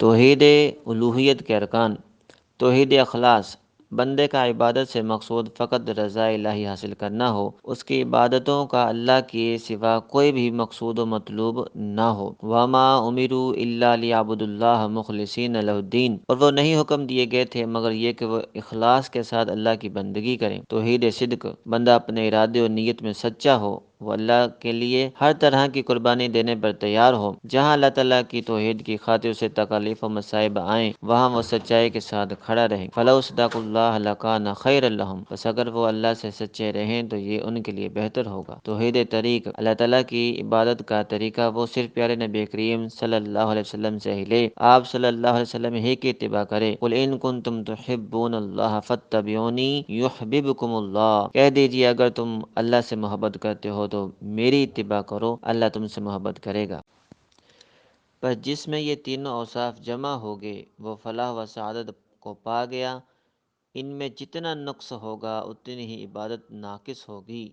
توحید الوہیت کے ارکان۔ توحید اخلاص، بندے کا عبادت سے مقصود فقط رضا الہی حاصل کرنا ہو، اس کی عبادتوں کا اللہ کے سوا کوئی بھی مقصود و مطلوب نہ ہو۔ وما امروا الا لیعبدوا اللہ مخلصین لہ الدین، اور وہ نہیں حکم دیے گئے تھے مگر یہ کہ وہ اخلاص کے ساتھ اللہ کی بندگی کریں۔ توحید صدق، بندہ اپنے ارادے اور نیت میں سچا ہو، وہ اللہ کے لیے ہر طرح کی قربانی دینے پر تیار ہو۔ جہاں اللہ تعالیٰ کی توحید کی خاطر اسے تکالیف و مصائب آئیں، وہاں وہ سچائی کے ساتھ کھڑا رہے۔ فَلَوْ صَدَقُوا اللَّهَ لَكَانَ خَيْرًا لَهُمْ، بس اگر وہ اللہ سے سچے رہیں تو یہ ان کے لیے بہتر ہوگا۔ توحید طریق، اللہ تعالیٰ کی عبادت کا طریقہ وہ صرف پیارے نبی کریم صلی اللہ علیہ وسلم سے ہی لے، آپ صلی اللہ علیہ وسلم ہی کی اتباع کرے۔ قُلْ إِن كُنتُمْ تُحِبُّونَ اللَّهَ فَاتَّبِعُونِي يُحْبِبْكُمُ اللَّهُ، کہہ دیجیے اگر تم اللہ سے محبت کرتے ہو تو میری اتباع کرو، اللہ تم سے محبت کرے گا۔ بس جس میں یہ تینوں اوصاف جمع ہو گئے وہ فلاح و سعادت کو پا گیا۔ ان میں جتنا نقص ہوگا اتنی ہی عبادت ناقص ہوگی۔